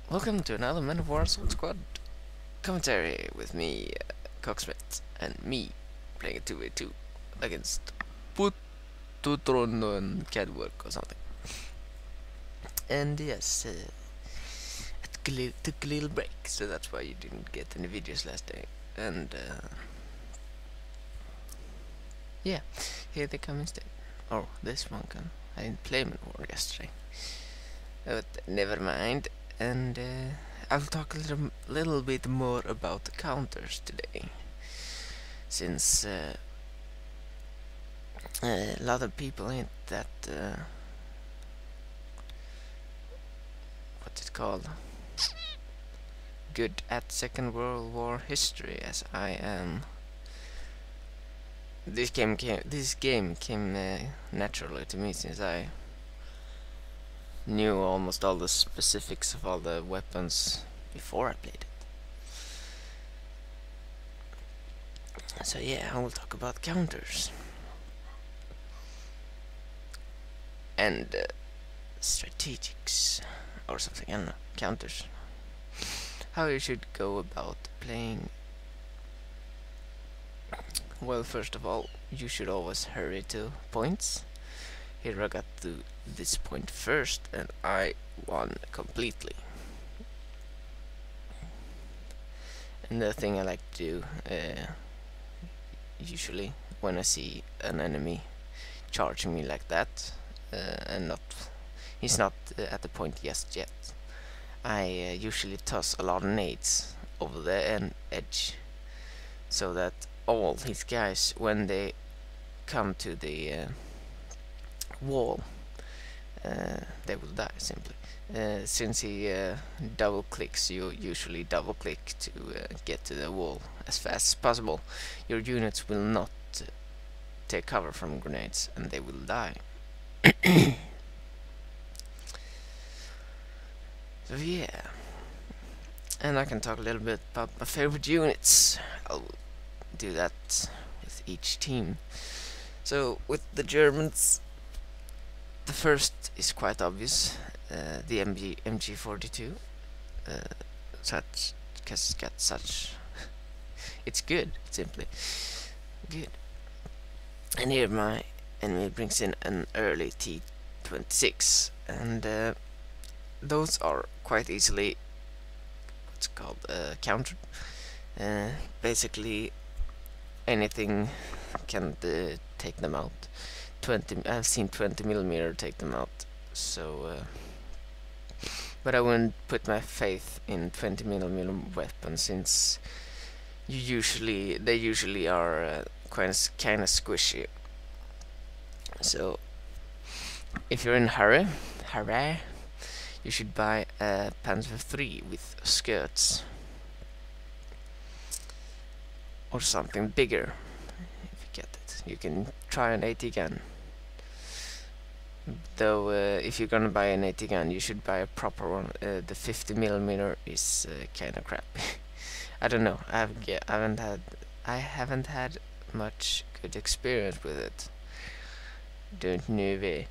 Welcome to another Men of War Assault Squad commentary with me, Cocksmith, and me playing a 2v2 against Pututron and Cadwork or something. And yes, it took a little break, so that's why you didn't get any videos last day. And yeah, here they come instead. Oh, this one can. I didn't play Men of War yesterday. But never mind. And I'll talk a little bit more about the counters today, since a lot of people ain't that what's it called, good at Second World War history as I am. This game came naturally to me, since I knew almost all the specifics of all the weapons before I played it. So yeah, I will talk about counters and strategics or something. I don't know, counters. How you should go about playing. Well, first of all, you should always hurry to points. Here I got to this point first, and I won completely. And the thing I like to do, usually when I see an enemy charging me like that, and he's not at the point just yet, I usually toss a lot of nades over the edge, so that all his guys, when they come to the wall, they will die simply. Since he double clicks, you usually double click to get to the wall as fast as possible. Your units will not take cover from grenades, and they will die. So yeah, and I can talk a little bit about my favorite units. I'll do that with each team. So with the Germans, the first is quite obvious, the MG42. Such, because it's got such, it's good, simply good. And here my enemy brings in an early T26, and those are quite easily what's called countered. Basically, anything can take them out. I've seen 20mm take them out. So, but I wouldn't put my faith in 20mm weapons, since they usually are kind of squishy. So, if you're in a hurry, you should buy a Panzer III with skirts or something bigger. If you get it, you can try an AT gun. Though if you're gonna buy an AT gun, you should buy a proper one. The 50mm is kind of crap. I don't know. I haven't had much good experience with it. Don't know.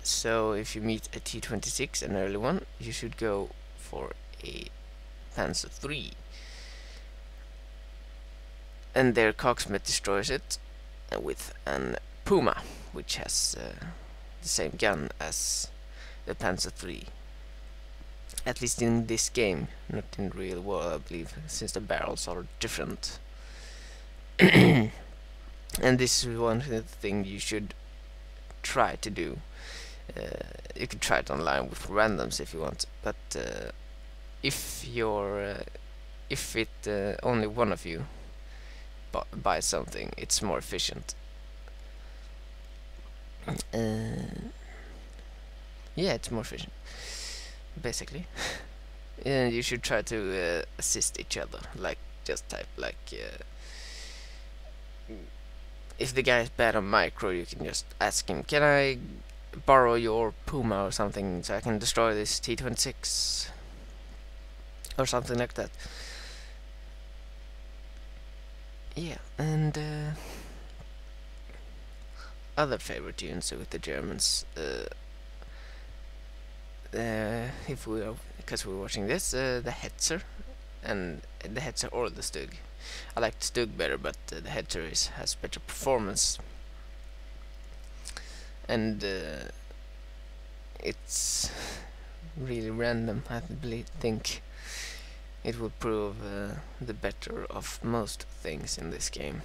So if you meet a T26, an early one, you should go for a Panzer III. And their Cocksmith destroys it with an Puma, which has the same gun as the Panzer III. At least in this game, not in the real world, I believe, since the barrels are different. And this is one thing you should try to do. You can try it online with randoms if you want, but if only one of you buys something, it's more efficient. Yeah, it's more efficient, basically. And you should try to assist each other, like just type like if the guy is bad on micro, you can just ask him, can I borrow your Puma or something so I can destroy this T26 or something like that. Yeah, and other favorite units with the Germans, if we are, because we're watching this, the Hetzer, and the Hetzer or the Stug. I like the Stug better, but the Hetzer has better performance, and it's really random. I think it will prove the better of most things in this game.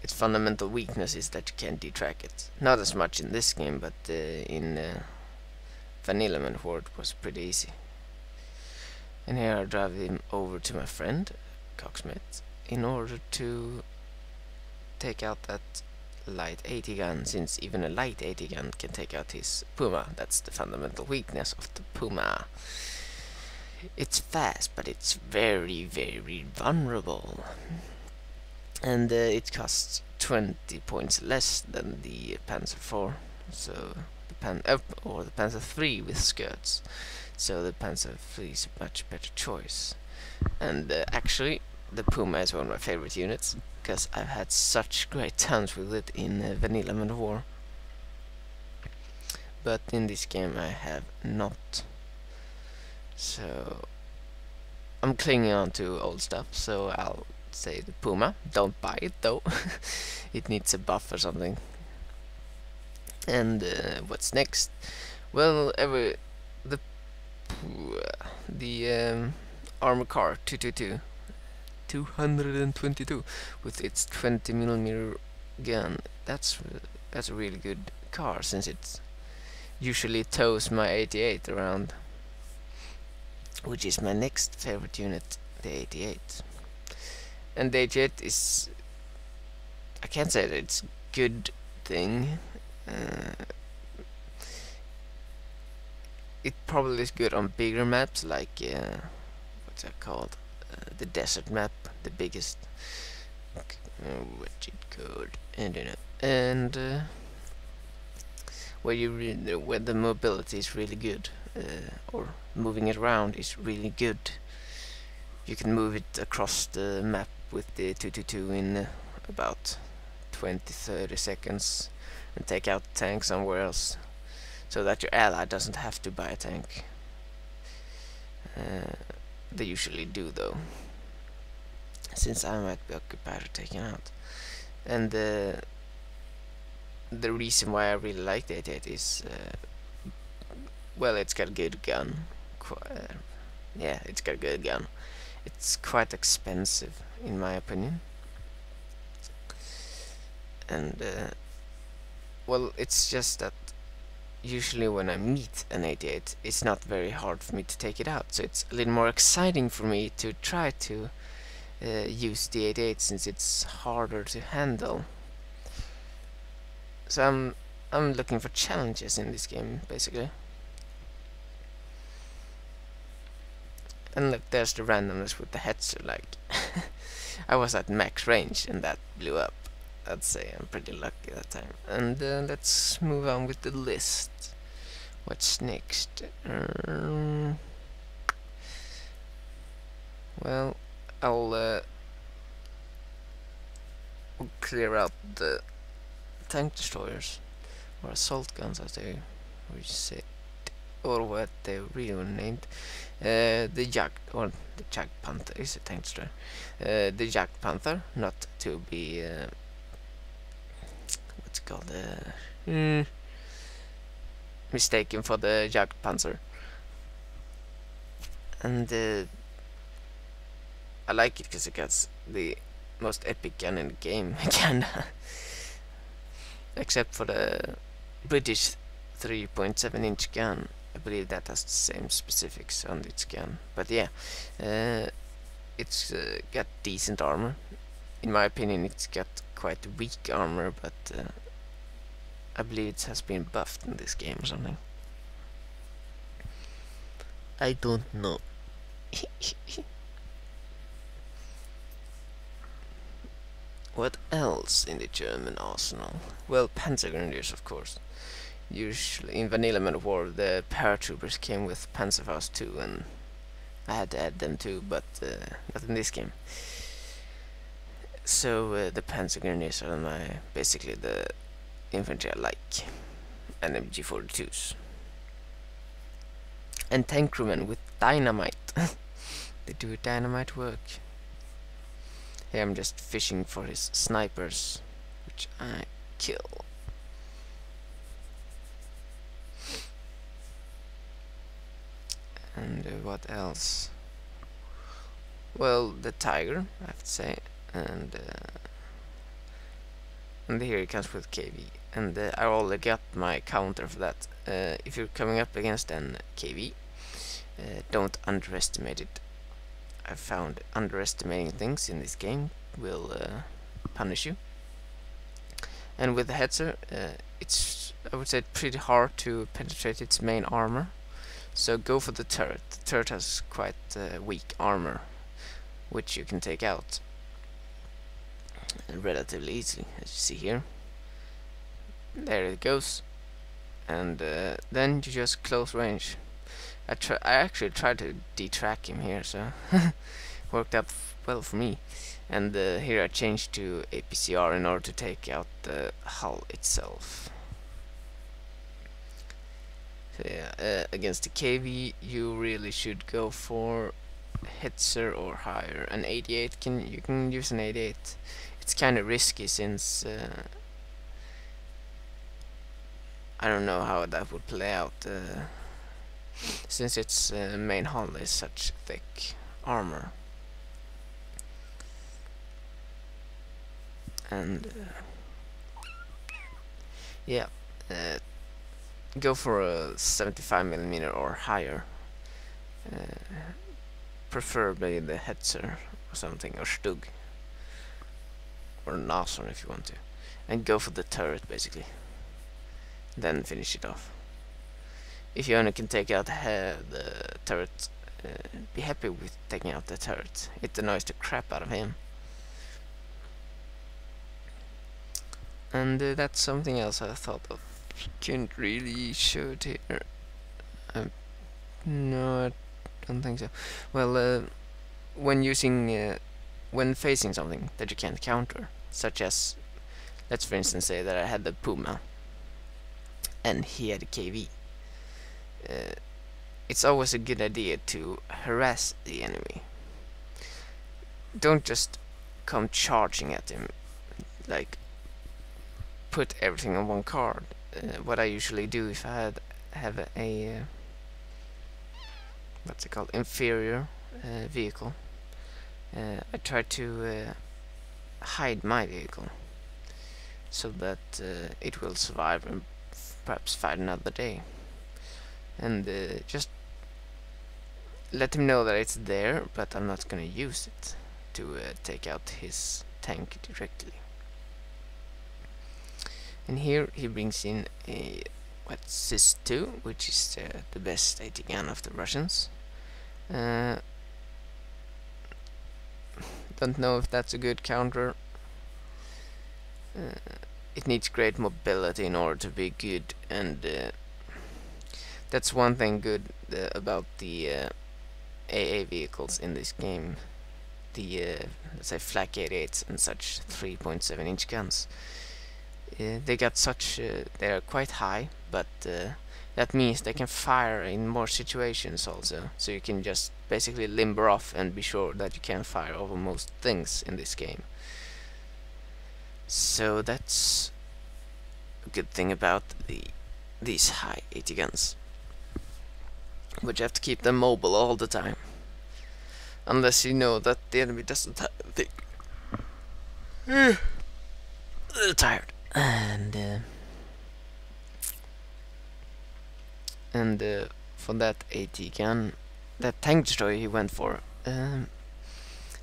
Its fundamental weakness is that you can't detrack it. Not as much in this game, but in Vanilla Man Horde was pretty easy. And here I drive him over to my friend, Cocksmith, in order to take out that light 80 gun, since even a light 80 gun can take out his Puma. That's the fundamental weakness of the Puma. It's fast, but it's very, very vulnerable. And it costs 20 points less than the Panzer IV, so the Panzer III with skirts. So the Panzer III is a much better choice. And actually, the Puma is one of my favorite units, because I've had such great times with it in Vanilla Man War. But in this game I have not. So I'm clinging on to old stuff, so I'll say the Puma. Don't buy it though. It needs a buff or something. And what's next? Well, the armor car 222 with its 20mm gun. That's a really good car, since it usually tows my 88 around, which is my next favorite unit, the 88. And the 88 is, I can't say that it's a good thing. It probably is good on bigger maps, like what's that called? The desert map, the biggest. What's it called? I don't know. And where the mobility is really good, or moving it around is really good. You can move it across the map with the 222 in about 20-30 seconds and take out the tank somewhere else, so that your ally doesn't have to buy a tank. They usually do though, since I might be occupied or taken out. And the reason why I really like the 88 is, well, it's got a good gun. Yeah, it's got a good gun. It's quite expensive, in my opinion. And well, it's just that usually when I meet an 88, it's not very hard for me to take it out, so it's a little more exciting for me to try to use the 88, since it's harder to handle. So I'm looking for challenges in this game, basically. And look, there's the randomness with the Hetzer. Like, I was at max range and that blew up. I'd say I'm pretty lucky that time. And let's move on with the list. What's next? Well, I'll clear out the tank destroyers, or assault guns as they were said, or what they really were named. The Jagdpanther is a tank destroyer. The Jagdpanther, not to be what's it called, mistaken for the Jagdpanzer. And I like it because it gets the most epic gun in the game, kinda. Except for the British 3.7-inch gun. I believe that has the same specifics on its gun. But yeah, it's got decent armor. In my opinion, it's got quite weak armor, but I believe it has been buffed in this game or something. I don't know. What else in the German arsenal? Well, Panzer Grenadiers, of course. Usually in Vanilla Man War, the paratroopers came with Panzerfaust too, and I had to add them too, but not in this game. So the Panzer Grenadiers are basically the infantry I like, and MG42s. and tank crewmen with dynamite. They do dynamite work. Here I'm just fishing for his snipers, which I kill. And what else? Well, the tiger, I have to say, and here it comes with KV, and I already got my counter for that. If you're coming up against an KV, don't underestimate it. I found underestimating things in this game will punish you. And with the Hetzer, it's, I would say, pretty hard to penetrate its main armor. So go for the turret. The turret has quite weak armor, which you can take out relatively easily, as you see here. There it goes. And then you just close range. I actually tried to detrack him here, so worked out well for me. And here I changed to APCR in order to take out the hull itself. So yeah, against the KV you really should go for Hetzer or higher. An 88 you can use an 88. It's kind of risky since I don't know how that would play out. Since its main hull is such thick armor. And yeah, go for a 75mm or higher, preferably the Hetzer or something, or Stug, or Nason if you want to, and go for the turret basically, then finish it off. If you only can take out the turret, be happy with taking out the turret. It annoys the crap out of him. And that's something else I thought of. Can't really show it here. No, I don't think so. Well, when using, when facing something that you can't counter, such as, let's for instance say that I had the Puma, and he had a KV. It's always a good idea to harass the enemy. Don't just come charging at him, like put everything on one card. What I usually do if I have a what's it called, inferior vehicle, I try to hide my vehicle so that it will survive and perhaps fight another day. And just let him know that it's there, but I'm not gonna use it to take out his tank directly. And here he brings in a what's 2, which is the best AT gun of the Russians. Don't know if that's a good counter. It needs great mobility in order to be good, and that's one thing good about the AA vehicles in this game. The let's say flak 88s and such 3.7-inch guns. They got such they are quite high, but that means they can fire in more situations also. So you can just basically limber off and be sure that you can fire over most things in this game. So that's a good thing about these high 80 guns. But you have to keep them mobile all the time, unless you know that the enemy doesn't have a thing. Tired. And for that AT gun, that tank destroyer he went for,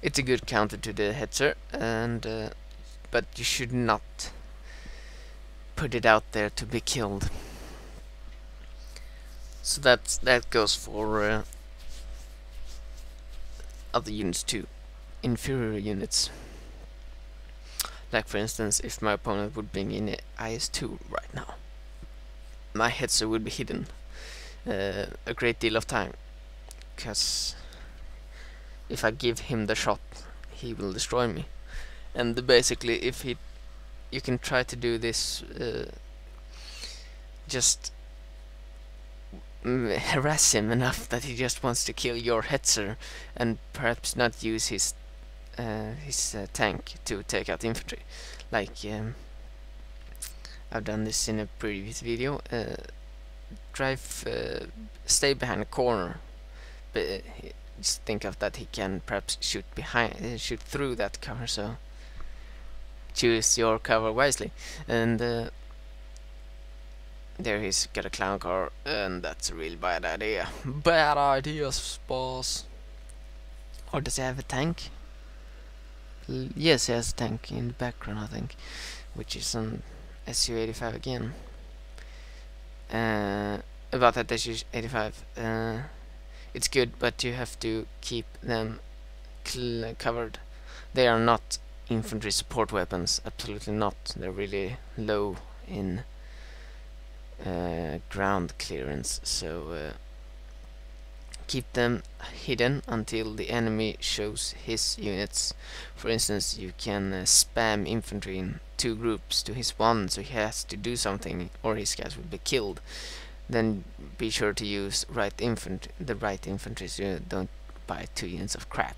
it's a good counter to the Hetzer, and but you should not put it out there to be killed. So that goes for other units too, inferior units. Like for instance, if my opponent would bring in a IS-2 right now, my Hetzer would be hidden a great deal of time, because if I give him the shot, he will destroy me. And basically, if you can try to do this, just harass him enough that he just wants to kill your hetzer and perhaps not use his tank to take out infantry. Like I've done this in a previous video. Stay behind a corner, but just think of that he can perhaps shoot through that cover. So choose your cover wisely. And there he's got a clown car, and that's a real bad idea. Bad ideas, boss. Or does he have a tank? Yes, he has a tank in the background, I think, which is an Su-85 again. About that Su-85, it's good, but you have to keep them covered. They are not infantry support weapons, absolutely not. They're really low in ground clearance, so keep them hidden until the enemy shows his units. For instance, you can spam infantry in 2 groups to his 1, so he has to do something or his guys will be killed. Then be sure to use the right infantry, so you don't buy 2 units of crap.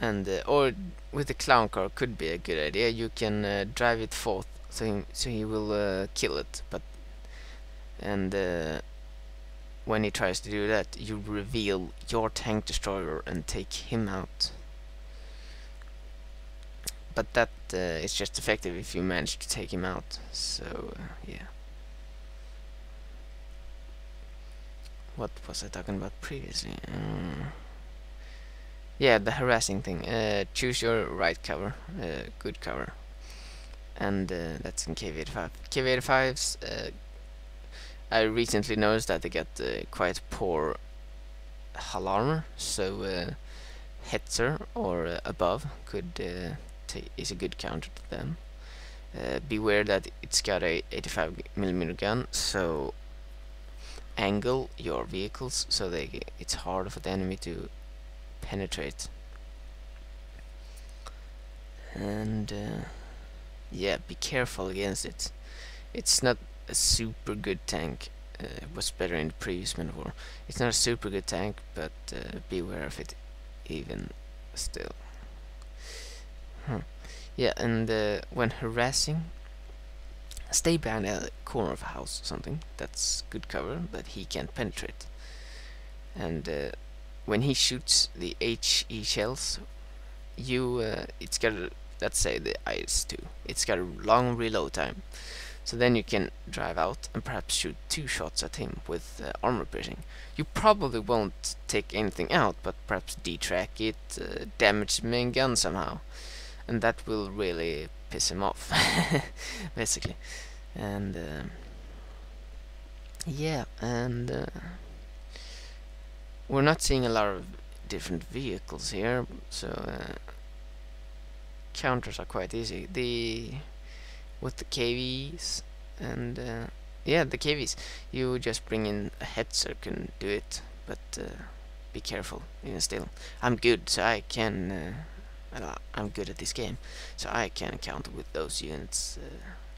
And or with the clown car could be a good idea. You can drive it forth, so he will kill it. But when he tries to do that, you reveal your tank destroyer and take him out. But that is just effective if you manage to take him out. So yeah. What was I talking about previously? Yeah, the harassing thing. Choose your right cover, good cover, and that's in KV-85. KV-85s. I recently noticed that they get quite poor hull armor, so Hetzer or above is a good counter to them. Beware that it's got a 85mm gun, so angle your vehicles so it's harder for the enemy to penetrate. And yeah, be careful against it. It's not a super good tank. It was better in the previous War. It's not a super good tank, but beware of it even still. Yeah, and when harassing, stay behind a corner of a house or something. That's good cover that he can't penetrate. And when he shoots the HE shells, it's got let's say the IS-2. It's got a long reload time. So then you can drive out and perhaps shoot 2 shots at him with armor piercing. You probably won't take anything out, but perhaps detrack it, damage the main gun somehow. And that will really piss him off, basically. And yeah, and we're not seeing a lot of different vehicles here, so counters are quite easy. With the KVs and yeah, the KVs, you just bring in a Hetzer can do it, but be careful even still. I'm good, so I can I'm good at this game, so I can counter with those units.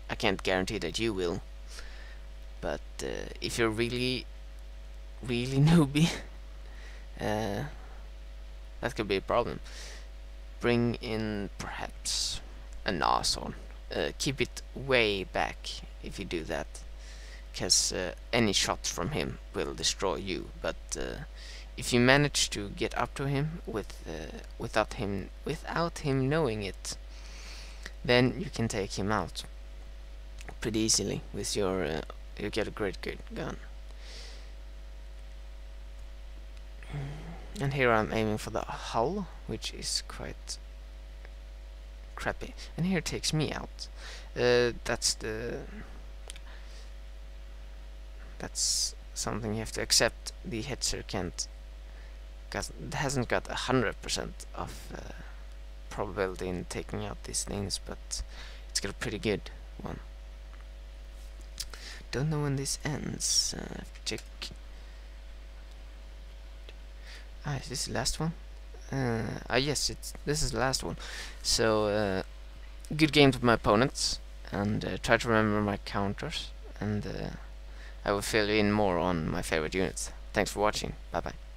I can't guarantee that you will, but if you're really newbie, that could be a problem. Bring in perhaps a Nason. Keep it way back if you do that, because any shot from him will destroy you. But if you manage to get up to him without him knowing it, then you can take him out pretty easily with your you get a great gun. And here I'm aiming for the hull, which is quite crappy, and here it takes me out. That's something you have to accept. The Hetzer hasn't got 100% of probability in taking out these things, but it's got a pretty good one. Don't know when this ends. Check. Is this the last one? Yes, this is the last one. So good game to my opponents, and try to remember my counters, and I will fill you in more on my favorite units. Thanks for watching. Bye bye.